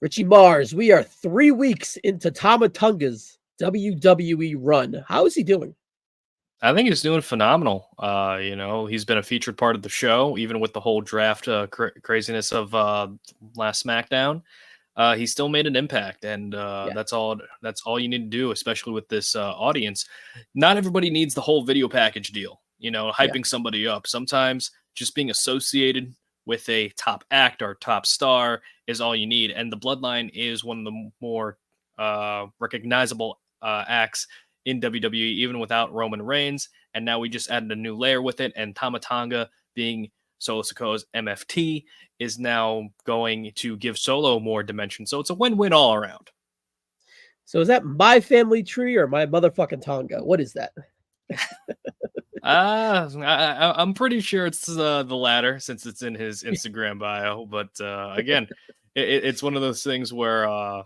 Richie Mars, we are 3 weeks into Tama Tonga's WWE run. How is he doing? I think he's doing phenomenal. He's been a featured part of the show, even with the whole draft craziness of last SmackDown. He still made an impact, and Yeah, that's all. That's all you need to do, especially with this audience. Not everybody needs the whole video package deal. yeah. Hyping somebody up. Sometimes just being associated with a top act or top star is all you need. And the Bloodline is one of the more recognizable acts in WWE, even without Roman Reigns. And now we just added a new layer with it. And Tama Tonga, being Solo Sikoa's MFT, is now going to give Solo more dimension. So it's a win-win all around. So is that my family tree or my motherfucking Tonga? What is that? I'm pretty sure it's the latter, since it's in his Instagram bio. But again, it's one of those things where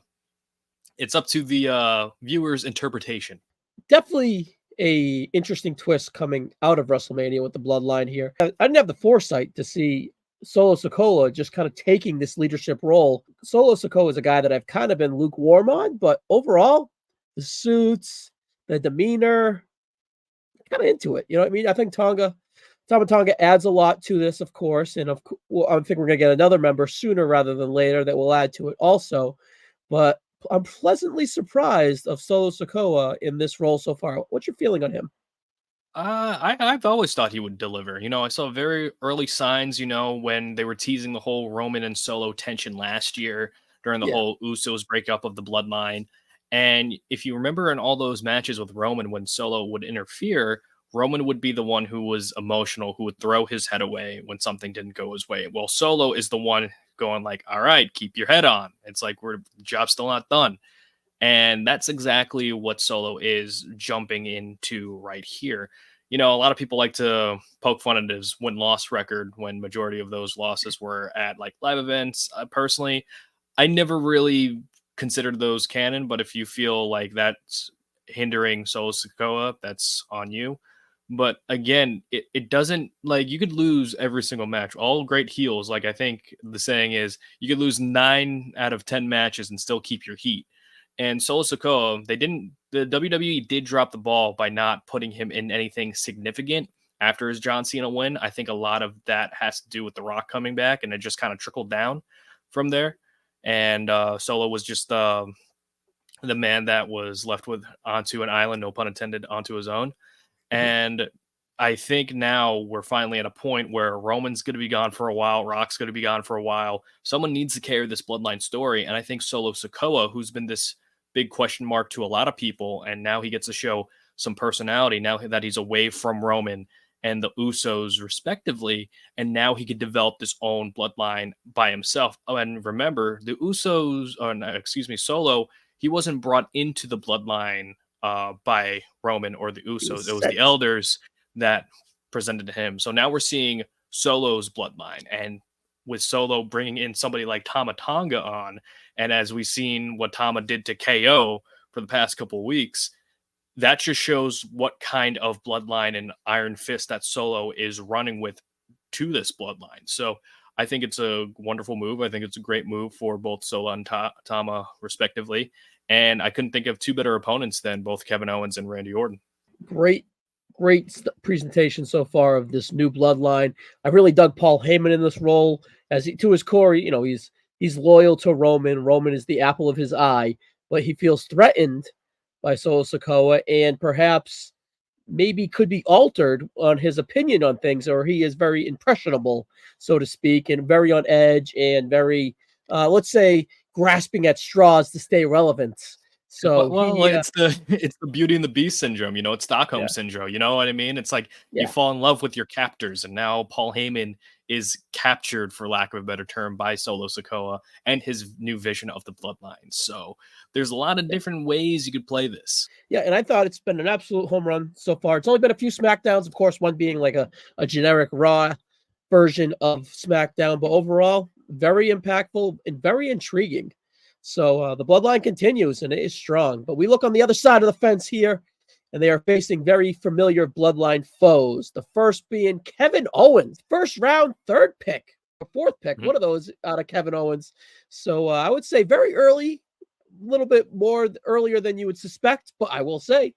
it's up to the viewer's interpretation. Definitely a interesting twist coming out of WrestleMania with the Bloodline here. I didn't have the foresight to see Solo Sikoa just kind of taking this leadership role. Solo Sikoa is a guy that I've kind of been lukewarm on, but overall, the suits, the demeanor, kind of into it. You know what I mean? I think Tama Tonga adds a lot to this, of course, and I think we're going to get another member sooner rather than later that will add to it also. But I'm pleasantly surprised of Solo Sikoa in this role so far. What's your feeling on him? I've always thought he would deliver. I saw very early signs, when they were teasing the whole Roman and Solo tension last year during the Yeah, whole Usos breakup of the Bloodline. And if you remember in all those matches with Roman, when Solo would interfere, Roman would be the one who was emotional, who would throw his head away when something didn't go his way. Well, Solo is the one going like, all right, keep your head on. It's like, the job's still not done. And that's exactly what Solo is jumping into right here. A lot of people like to poke fun at his win-loss record when majority of those losses were at like live events. Personally, I never really considered those canon, but if you feel like that's hindering Solo Sikoa, that's on you. But again, it doesn't, like, you could lose every single match. All great heels, like I think the saying is, you could lose 9 out of 10 matches and still keep your heat. And Solo Sikoa, the WWE did drop the ball by not putting him in anything significant after his John Cena win. I think a lot of that has to do with The Rock coming back, and it just kind of trickled down from there. And Solo was just the man that was left with onto an island, no pun intended, onto his own. mhm. And I think now we're finally at a point where Roman's going to be gone for a while. Rock's going to be gone for a while. Someone needs to carry this Bloodline story. And I think Solo Sikoa, who's been this big question mark to a lot of people, and now he gets to show some personality now that he's away from Roman and the Usos respectively. And now he could develop this own bloodline by himself. Oh, and remember, the Usos, or no, excuse me, Solo, he wasn't brought into the bloodline by Roman or the He was Usos. It was the sent. elders that presented to him. So now we're seeing Solo's bloodline, and with Solo bringing in somebody like Tama Tonga on, and as we've seen what Tama did to KO for the past couple of weeks, that just shows what kind of bloodline and iron fist that Solo is running with to this bloodline. So I think it's a wonderful move. I think it's a great move for both Solo and Tama, respectively. And I couldn't think of two better opponents than both Kevin Owens and Randy Orton. Great, presentation so far of this new bloodline. I really dug Paul Heyman in this role as to his core. He's loyal to Roman. Roman is the apple of his eye, but he feels threatened by Solo Sikoa, and perhaps maybe could be altered on his opinion on things, or he is very impressionable, so to speak, and very on edge and very, let's say, grasping at straws to stay relevant. So Well, it's the Beauty and the Beast syndrome. It's Stockholm yeah, syndrome. You know what I mean? It's like you yeah. fall in love with your captors, and now Paul Heyman is captured, for lack of a better term, by Solo Sikoa and his new vision of the bloodline. So there's a lot of different ways you could play this. Yeah, and I thought it's been an absolute home run so far. It's only been a few SmackDowns, of course, one being like a generic Raw version of SmackDown, but overall, very impactful and very intriguing. So the bloodline continues and it is strong. But we look on the other side of the fence here, and they are facing very familiar bloodline foes. The first being Kevin Owens, first round, third pick fourth pick, Mhm. one of those out of Kevin Owens. So I would say very early, a little bit more earlier than you would suspect, but I will say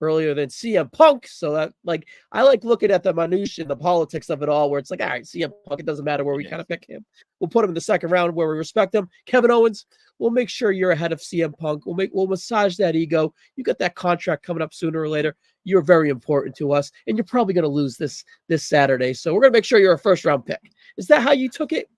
earlier than CM Punk. So that like I like looking at the minutiae and the politics of it all, where it's like, all right, CM Punk, it doesn't matter where we Yeah. kind of pick him. We'll put him in the second round where we respect him. Kevin Owens, we'll make sure you're ahead of CM Punk. We'll massage that ego. You got that contract coming up sooner or later. You're very important to us, and you're probably going to lose this Saturday. So we're going to make sure you're a first round pick. Is that how you took it?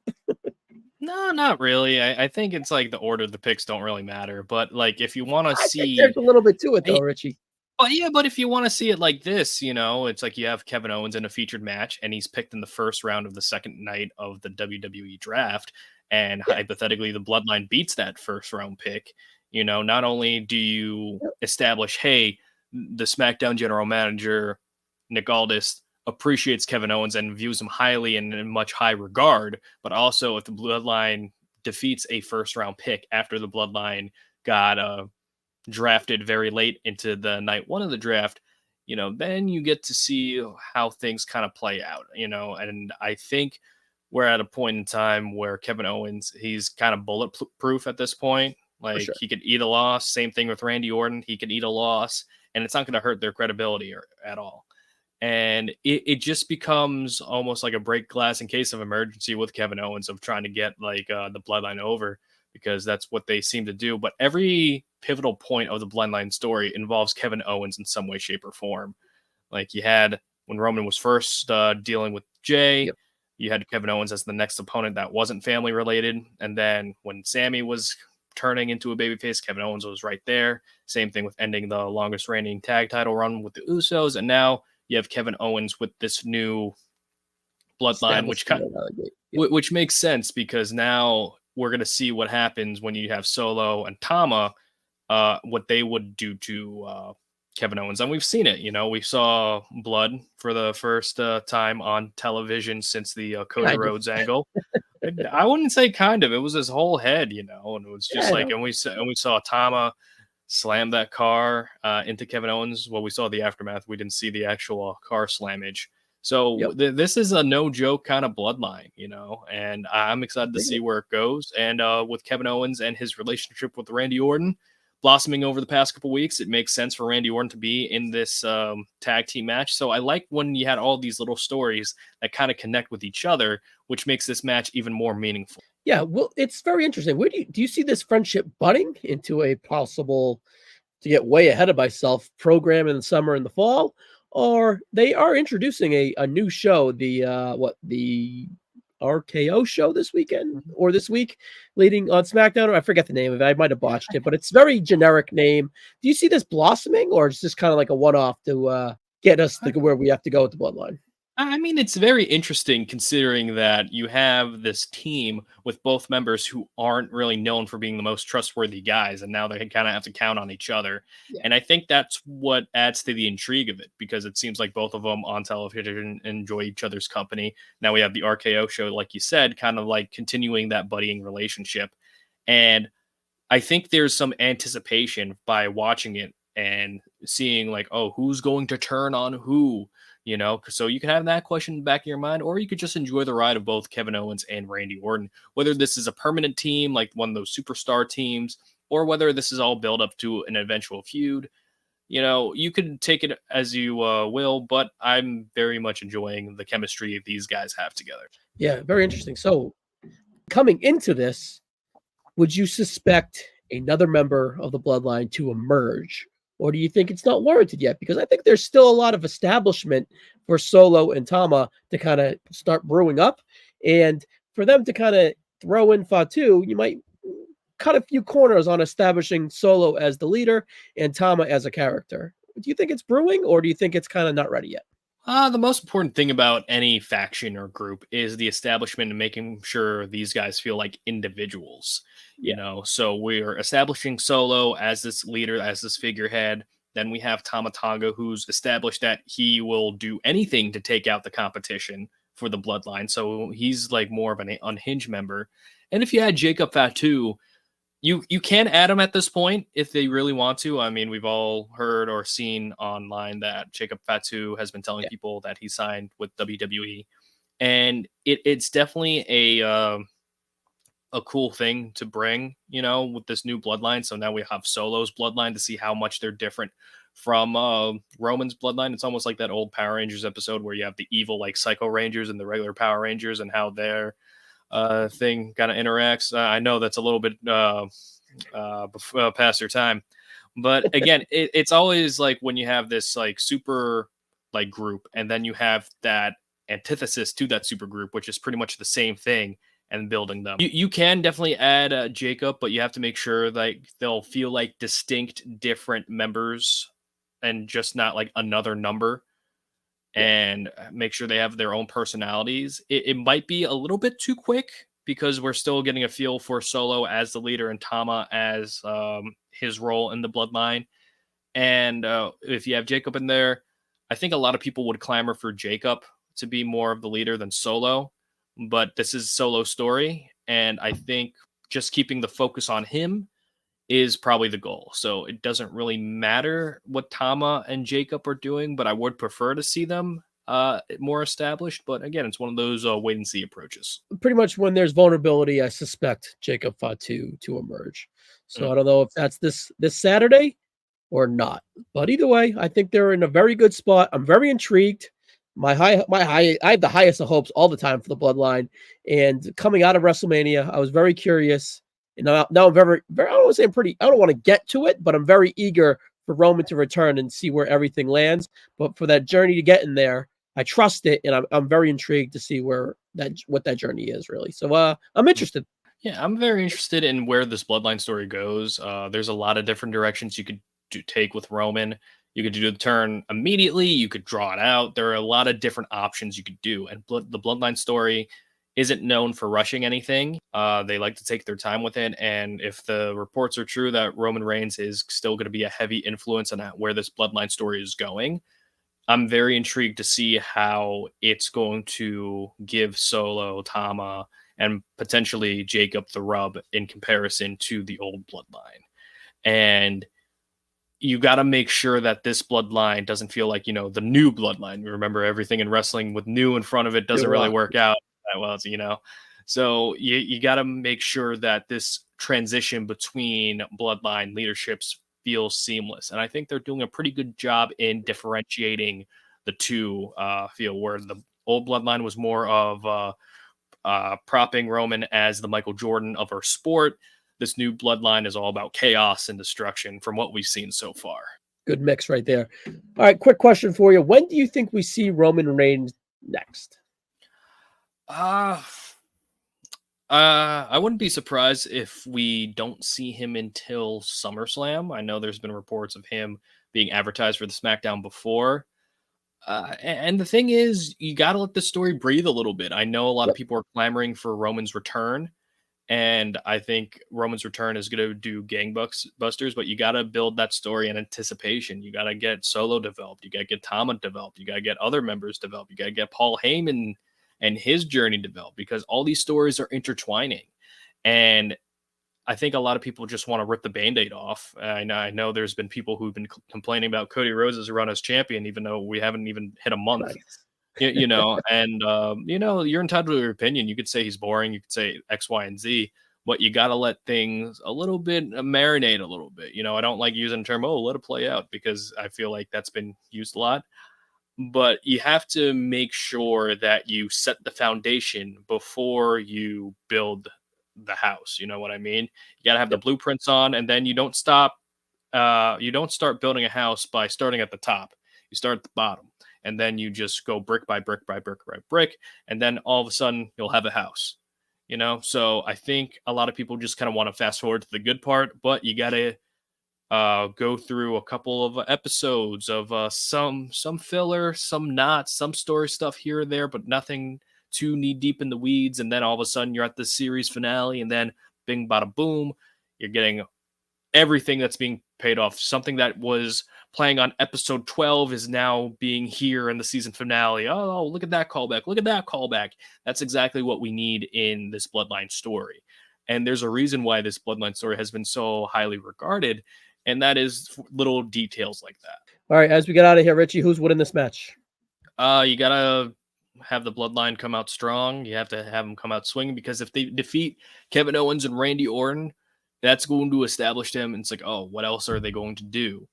No, not really. I think it's like the order of the picks don't really matter. But like if you want to I think there's see a little bit to it, though, Richie. But yeah, but if you want to see it like this, it's like you have Kevin Owens in a featured match and he's picked in the first round of the second night of the WWE draft. And Yeah. hypothetically, the bloodline beats that first round pick. Not only do you Yep. establish, hey, the SmackDown general manager, Nick Aldis, appreciates Kevin Owens and views him highly and in much high regard, but also if the bloodline defeats a first round pick after the bloodline got drafted very late into the night one of the draft, then you get to see how things kind of play out, and I think we're at a point in time where Kevin Owens, he's kind of bulletproof at this point. For Like sure. he could eat a loss. Same thing with Randy Orton. He could eat a loss and it's not going to hurt their credibility at all. And it just becomes almost like a break glass in case of emergency with Kevin Owens of trying to get like the bloodline over because that's what they seem to do. But every pivotal point of the bloodline story involves Kevin Owens in some way, shape, or form. Like you had when Roman was first dealing with Jay, Yep. you had Kevin Owens as the next opponent that wasn't family related. And then when Sammy was turning into a babyface, Kevin Owens was right there. Same thing with ending the longest reigning tag title run with the Usos. And now you have Kevin Owens with this new bloodline, Established right out of the gate. Yep. which makes sense because now we're going to see what happens when you have Solo and Tama, what they would do to Kevin Owens. And we've seen it, we saw blood for the first time on television since the Cody Kind of. Rhodes angle. I wouldn't say kind of, it was his whole head, and it was just Yeah, I like, know. and we saw Tama slam that car into Kevin Owens. Well, we saw the aftermath. We didn't see the actual car slammage. So Yep. this is a no joke kind of bloodline, and I'm excited to Bring see it. where it goes. And with Kevin Owens and his relationship with Randy Orton blossoming over the past couple weeks, it makes sense for Randy Orton to be in this tag team match. So I like when you had all these little stories that kind of connect with each other, which makes this match even more meaningful. Yeah, well, it's very interesting. Where do you see this friendship budding into a possible, to get way ahead of myself, program in the summer and the fall? Or they are introducing a new show, the RKO show this weekend or this week, leading on SmackDown. Or I forget the name of it. I might have botched it, but it's very generic name. Do you see this blossoming, or is this kind of like a one-off to get us to where we have to go with the bloodline? I mean, it's very interesting considering that you have this team with both members who aren't really known for being the most trustworthy guys, and now they kind of have to count on each other. Yeah. And I think that's what adds to the intrigue of it because it seems like both of them on television enjoy each other's company. Now we have the RKO show, like you said, kind of like continuing that buddying relationship. And I think there's some anticipation by watching it and seeing like, oh, who's going to turn on who, so you can have that question in the back of your mind, or you could just enjoy the ride of both Kevin Owens and Randy Orton, whether this is a permanent team, like one of those superstar teams, or whether this is all built up to an eventual feud. You could take it as you will, but I'm very much enjoying the chemistry these guys have together. Yeah, very interesting. So coming into this, would you suspect another member of the bloodline to emerge? Or do you think it's not warranted yet? Because I think there's still a lot of establishment for Solo and Tama to kind of start brewing up. And for them to kind of throw in Fatu, you might cut a few corners on establishing Solo as the leader and Tama as a character. Do you think it's brewing, or do you think it's kind of not ready yet? The most important thing about any faction or group is the establishment and making sure these guys feel like individuals. Yeah. So we're establishing Solo as this leader, as this figurehead. Then we have Tama Tonga, who's established that he will do anything to take out the competition for the bloodline. So he's like more of an unhinged member. And if you add Jacob Fatu, you can add him at this point if they really want to. I mean, we've all heard or seen online that Jacob Fatu has been telling Yeah. people that he signed with WWE. and it's definitely a cool thing to bring, with this new bloodline. So now we have Solo's bloodline to see how much they're different from Roman's bloodline. It's almost like that old Power Rangers episode where you have the evil like Psycho Rangers and the regular Power Rangers and how their thing kind of interacts. I know that's a little bit past your time, but again, it's always like when you have this like super like group, and then you have that antithesis to that super group, which is pretty much the same thing, and building them. You can definitely add Jacob, but you have to make sure like they'll feel like distinct, different members, and just not like another number. And make sure they have their own personalities. It might be a little bit too quick because we're still getting a feel for Solo as the leader and Tama as his role in the bloodline. And if you have Jacob in there, I think a lot of people would clamor for Jacob to be more of the leader than Solo. But this is Solo's story, and I think just keeping the focus on him is probably the goal. So it doesn't really matter what Tama and Jacob are doing, but I would prefer to see them more established. But again, it's one of those wait and see approaches. Pretty much when there's vulnerability, I suspect Jacob Fatu to emerge. So I don't know if that's this Saturday or not. But either way, I think they're in a very good spot. I'm very intrigued. I have the highest of hopes all the time for the bloodline. And coming out of WrestleMania, I was very curious. And now I'm very, very, I don't want to say I don't want to get to it, but I'm very eager for Roman to return and see where everything lands. But for that journey to get in there, I trust it. And I'm very intrigued to see what that journey is really. So I'm interested. Yeah, I'm very interested in where this bloodline story goes. There's a lot of different directions you could take with Roman. You could do the turn immediately. You could draw it out. There are a lot of different options you could do. And the Bloodline story isn't known for rushing anything. They like to take their time with it. And if the reports are true that Roman Reigns is still going to be a heavy influence on where this Bloodline story is going, I'm very intrigued to see how it's going to give Solo, Tama, and potentially Jacob the rub in comparison to the old Bloodline. And you got to make sure that this bloodline doesn't feel like, the new bloodline. Remember, everything in wrestling with new in front of it doesn't really work out that well, So you got to make sure that this transition between bloodline leaderships feels seamless. And I think they're doing a pretty good job in differentiating the two feel, where the old bloodline was more of propping Roman as the Michael Jordan of our sport. This new bloodline is all about chaos and destruction from what we've seen so far. Good mix right there. All right, quick question for you. When do you think we see Roman Reigns next? I wouldn't be surprised if we don't see him until SummerSlam. I know there's been reports of him being advertised for the SmackDown before. And the thing is, you got to let the story breathe a little bit. I know a lot of people are clamoring for Roman's return. And I think Roman's return is going to do gangbusters, but you got to build that story in anticipation. You got to get Solo developed. You got to get Tama developed. You got to get other members developed. You got to get Paul Heyman and his journey developed, because all these stories are intertwining. And I think a lot of people just want to rip the Band-Aid off. I know there's been people who've been complaining about Cody Rhodes' run as champion, even though we haven't even hit a month. Nice. And you're entitled to your opinion. You could say he's boring. You could say X, Y, and Z, but you got to let things a little bit marinate a little bit. I don't like using the term, let it play out, because I feel like that's been used a lot. But you have to make sure that you set the foundation before you build the house. You know what I mean? You got to have the blueprints on, and then you don't stop. You don't start building a house by starting at the top. You start at the bottom. And then you just go brick by brick by brick by brick. And then all of a sudden you'll have a house, So I think a lot of people just kind of want to fast forward to the good part, but you got to go through a couple of episodes of some filler, some not, some story stuff here or there, but nothing too knee deep in the weeds. And then all of a sudden you're at the series finale, and then bing, bada, boom, you're getting everything that's being paid off. Something that was playing on episode 12 is now being here in the season finale. Oh, look at that callback. Look at that callback. That's exactly what we need in this Bloodline story. And there's a reason why this Bloodline story has been so highly regarded, and that is little details like that. All right, as we get out of here, Richie, who's winning this match? You got to have the Bloodline come out strong. You have to have them come out swinging, because if they defeat Kevin Owens and Randy Orton, that's going to establish them. And it's like, oh, what else are they going to do?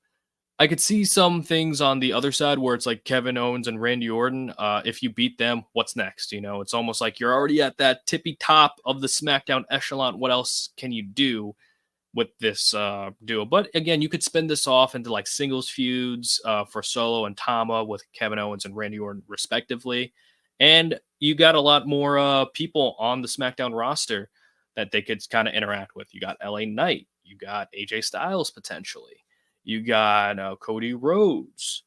I could see some things on the other side where it's like Kevin Owens and Randy Orton. If you beat them, what's next? You know, it's almost like you're already at that tippy top of the SmackDown echelon. What else can you do with this duo? But again, you could spin this off into like singles feuds for Solo and Tama with Kevin Owens and Randy Orton, respectively. And you got a lot more people on the SmackDown roster that they could kind of interact with. You got LA Knight, you got AJ Styles potentially. You got Cody Rhodes.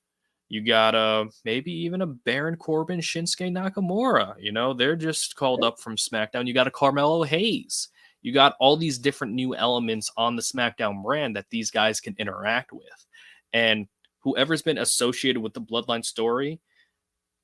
You got maybe even a Baron Corbin, Shinsuke Nakamura. You know, they're just called up from SmackDown. You got a Carmelo Hayes. You got all these different new elements on the SmackDown brand that these guys can interact with. And whoever's been associated with the Bloodline story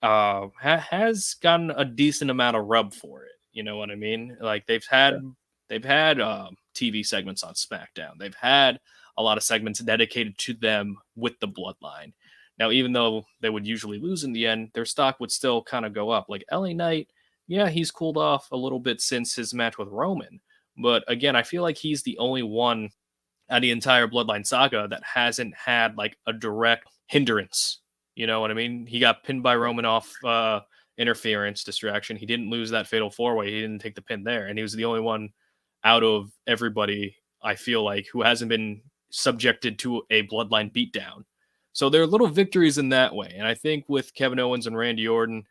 has gotten a decent amount of rub for it. You know what I mean? Like they've had TV segments on SmackDown. They've had a lot of segments dedicated to them with the Bloodline. Now, even though they would usually lose in the end, their stock would still kind of go up. Like LA Knight, yeah, he's cooled off a little bit since his match with Roman. But again, I feel like he's the only one out of the entire Bloodline saga that hasn't had like a direct hindrance. You know what I mean? He got pinned by Roman off interference, distraction. He didn't lose that fatal 4-way. He didn't take the pin there. And he was the only one out of everybody, I feel like, who hasn't been subjected to a Bloodline beatdown. So there are little victories in that way. And I think with Kevin Owens and Randy Orton,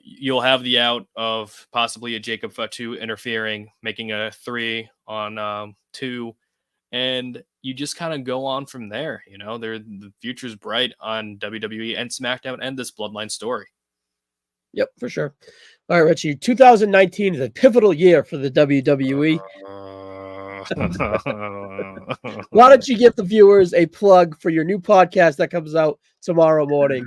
you'll have the out of possibly a Jacob Fatu interfering, making a 3-on-2, and you just kind of go on from there. You know, the future's bright on WWE and SmackDown and this Bloodline story. Yep, for sure. All right, Richie, 2019 is a pivotal year for the WWE. Why don't you give the viewers a plug for your new podcast that comes out tomorrow morning?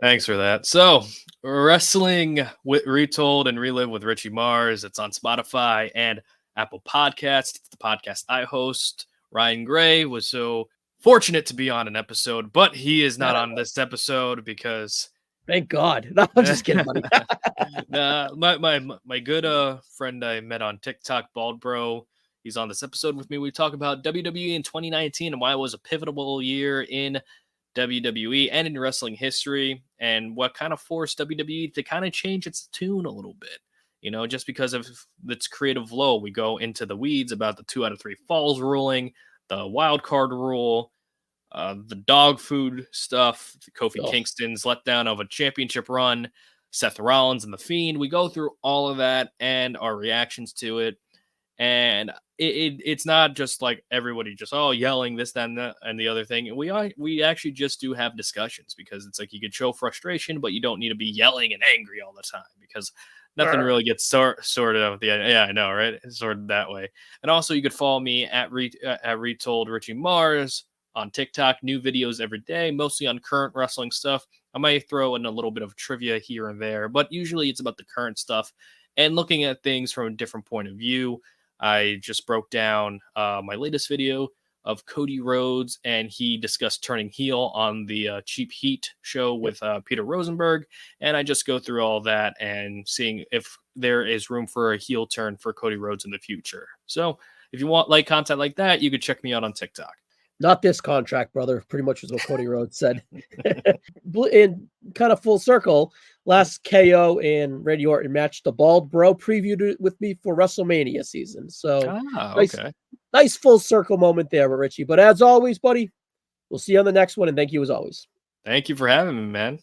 Thanks for that. So, Wrestling with Retold and Relive with Richie Mars. It's on Spotify and Apple Podcasts. It's the podcast I host. Ryan Gray was so fortunate to be on an episode, but he is not on this episode because... Thank God. No, I'm just kidding, buddy. My good friend I met on TikTok, Bald Bro, he's on this episode with me. We talk about WWE in 2019 and why it was a pivotal year in WWE and in wrestling history, and what kind of forced WWE to kind of change its tune a little bit. You know, just because of its creative low, we go into the weeds about the 2 out of 3 falls ruling, the wild card rule, the dog food stuff, Kofi Kingston's letdown of a championship run, Seth Rollins and The Fiend. We go through all of that and our reactions to it. And it's not just like everybody just, yelling this, that, and the other thing. We actually just do have discussions, because it's like you could show frustration, but you don't need to be yelling and angry all the time, because nothing really gets sorted out. Yeah, I know, right? It's sorted that way. And also you could follow me at Retold Richie Mars on TikTok. New videos every day, mostly on current wrestling stuff. I might throw in a little bit of trivia here and there, but usually it's about the current stuff and looking at things from a different point of view. I just broke down my latest video of Cody Rhodes, and he discussed turning heel on the Cheap Heat show with Peter Rosenberg. And I just go through all that and seeing if there is room for a heel turn for Cody Rhodes in the future. So if you want like content like that, you could check me out on TikTok. Not this contract, brother. Pretty much was what Cody Rhodes said. In kind of full circle, last KO and Randy Orton match, the Bald Bro previewed it with me for WrestleMania season. So nice full circle moment there with Richie. But as always, buddy, we'll see you on the next one. And thank you as always. Thank you for having me, man.